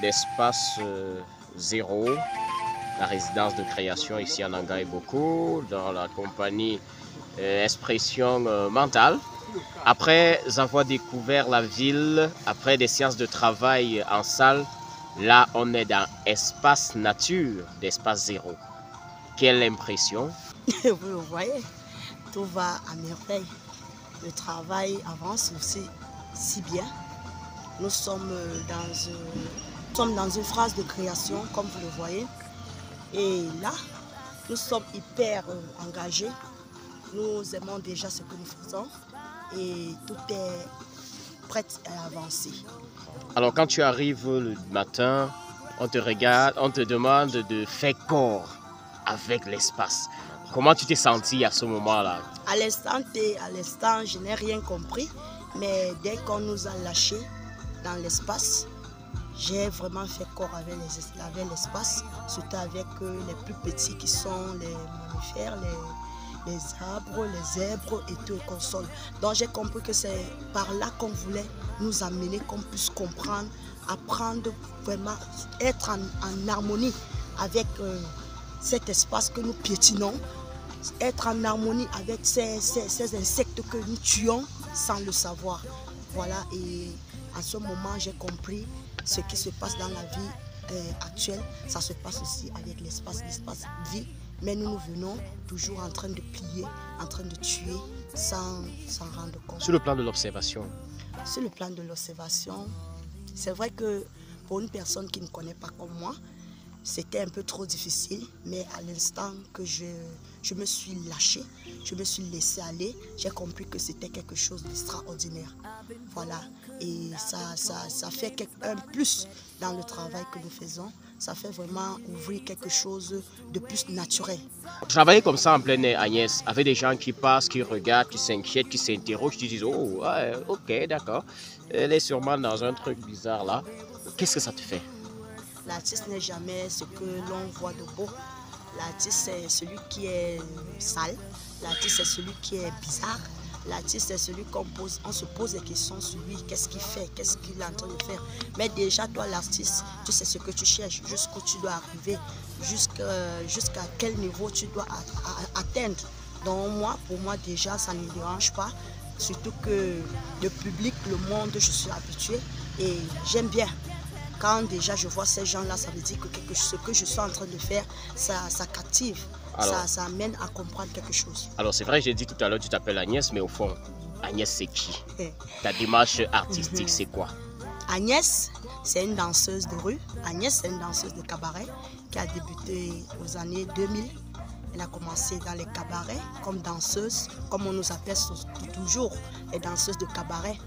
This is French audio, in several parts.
d'Espace Zéro, la résidence de création ici en Angaï Boko, dans la compagnie Expression Mentale. Après avoir découvert la ville, après des séances de travail en salle, là on est dans Espace Nature d'Espace Zéro. Quelle impression? Vous voyez, tout va à merveille. Le travail avance aussi si bien. Nous sommes dans une phase de création, comme vous le voyez. Et là, nous sommes hyper engagés. Nous aimons déjà ce que nous faisons. Et tout est prêt à avancer. Alors quand tu arrives le matin, on te regarde, on te demande de faire corps avec l'espace. Comment tu t'es senti à ce moment-là? À l'instant, je n'ai rien compris. Mais dès qu'on nous a lâchés dans l'espace, j'ai vraiment fait corps avec l'espace, surtout avec les plus petits qui sont les mammifères, les arbres, les zèbres et tout et consoles. Donc j'ai compris que c'est par là qu'on voulait nous amener, qu'on puisse comprendre, apprendre vraiment, être en harmonie avec cet espace que nous piétinons, être en harmonie avec ces insectes que nous tuons sans le savoir. Voilà, et à ce moment j'ai compris ce qui se passe dans la vie actuelle, ça se passe aussi avec l'espace vit. Mais nous venons toujours en train de piller, en train de tuer sans s'en rendre compte. Sur le plan de l'observation? Sur le plan de l'observation, c'est vrai que pour une personne qui ne connaît pas comme moi, c'était un peu trop difficile, mais à l'instant que je me suis lâchée, je me suis laissée aller, j'ai compris que c'était quelque chose d'extraordinaire. Voilà, et ça fait un plus dans le travail que nous faisons. Ça fait vraiment ouvrir quelque chose de plus naturel. Travailler comme ça en plein air, Agnès, avec des gens qui passent, qui regardent, qui s'inquiètent, qui s'interrogent, qui disent « Oh, ouais, ok, d'accord, elle est sûrement dans un truc bizarre là. » Qu'est-ce que ça te fait? L'artiste n'est jamais ce que l'on voit de beau. L'artiste, c'est celui qui est sale. L'artiste, c'est celui qui est bizarre. L'artiste, c'est celui on se pose des questions sur lui. Qu'est-ce qu'il fait? Qu'est-ce qu'il est en train de faire? Mais déjà, toi, l'artiste, tu sais ce que tu cherches, jusqu'où tu dois arriver, jusqu'à quel niveau tu dois atteindre. Donc moi, pour moi, déjà, ça ne me dérange pas. Surtout que le public, le monde, je suis habituée et j'aime bien. Quand déjà je vois ces gens-là, ça veut dire que ce que je suis en train de faire, ça captive, ça amène à comprendre quelque chose. Alors c'est vrai, j'ai dit tout à l'heure, tu t'appelles Agnès, mais au fond, Agnès c'est qui? Ta démarche artistique, c'est quoi? Agnès, c'est une danseuse de rue. Agnès, c'est une danseuse de cabaret qui a débuté aux années 2000. Elle a commencé dans les cabarets comme danseuse, comme on nous appelle toujours les danseuses de cabaret.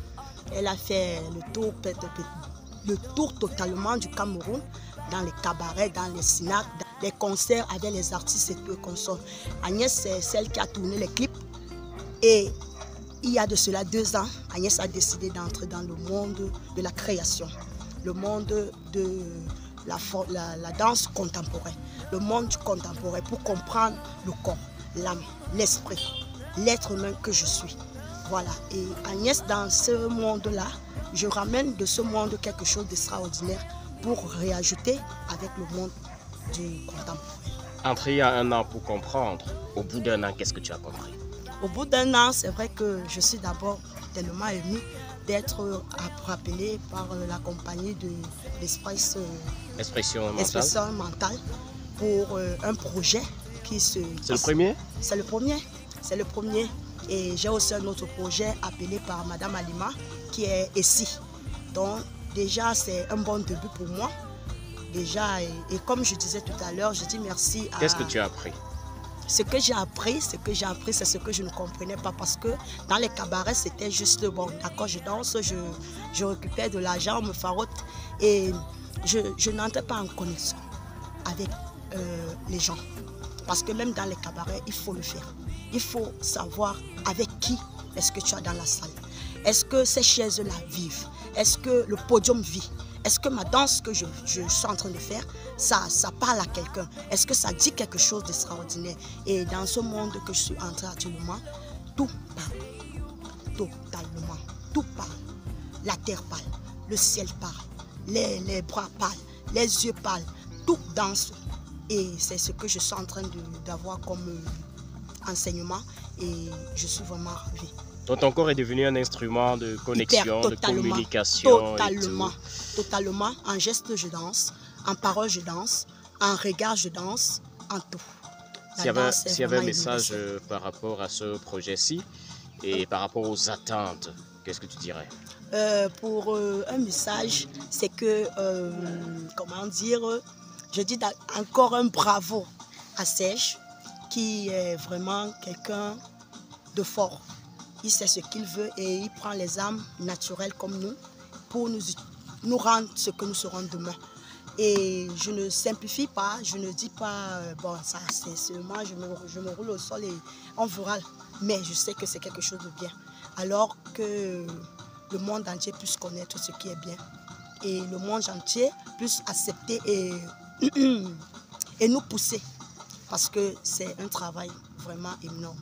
Elle a fait le tour totalement du Cameroun, dans les cabarets, dans les snacks, dans les concerts avec les artistes et tout et consorts. Agnès, c'est celle qui a tourné les clips. Et il y a de cela 2 ans, Agnès a décidé d'entrer dans le monde de la création, le monde de la danse contemporaine, le monde du contemporain pour comprendre le corps, l'âme, l'esprit, l'être humain que je suis. Voilà, et Agnès, dans ce monde-là, je ramène de ce monde quelque chose d'extraordinaire pour réajouter avec le monde du contemporain. Entre il y a 1 an pour comprendre, au bout d'1 an, qu'est-ce que tu as compris? Au bout d'1 an, c'est vrai que je suis d'abord tellement émue d'être rappelée par la compagnie de Expression Mentale pour un projet qui se... C'est le premier? C'est le premier. C'est le premier. Et j'ai aussi un autre projet appelé par Madame Alima qui est ici. Donc déjà c'est un bon début pour moi. Déjà, et comme je disais tout à l'heure, je dis merci à... Qu'est-ce que tu as appris? Ce que j'ai appris, c'est ce que je ne comprenais pas parce que dans les cabarets, c'était juste bon, d'accord, je danse, je récupère de l'argent, on me farotte et je n'entrais pas en connexion avec les gens. Parce que même dans les cabarets, il faut le faire. Il faut savoir avec qui est-ce que tu as dans la salle. Est-ce que ces chaises-là vivent? Est-ce que le podium vit? Est-ce que ma danse que je suis en train de faire, ça parle à quelqu'un? Est-ce que ça dit quelque chose d'extraordinaire? Et dans ce monde que je suis entrée actuellement, tout parle. Totalement. Tout parle. La terre parle. Le ciel parle. Les bras parlent. les yeux pâles, tout danse. Et c'est ce que je suis en train d'avoir comme enseignement et je suis vraiment ravie. Donc ton corps est devenu un instrument de connexion, de communication. Totalement. En geste, je danse. En parole, je danse. En regard, je danse. En tout. S'il y avait un message par rapport à ce projet-ci et par rapport aux attentes, qu'est-ce que tu dirais? Pour un message, c'est que, comment dire, je dis encore un bravo à Serge, qui est vraiment quelqu'un de fort. Il sait ce qu'il veut et il prend les âmes naturelles comme nous pour nous rendre ce que nous serons demain. Et je ne simplifie pas, je ne dis pas, bon, ça c'est seulement, je me roule au sol et on verra. Mais je sais que c'est quelque chose de bien. Alors que le monde entier puisse connaître ce qui est bien. Et le monde entier puisse accepter et nous pousser. Parce que c'est un travail vraiment énorme.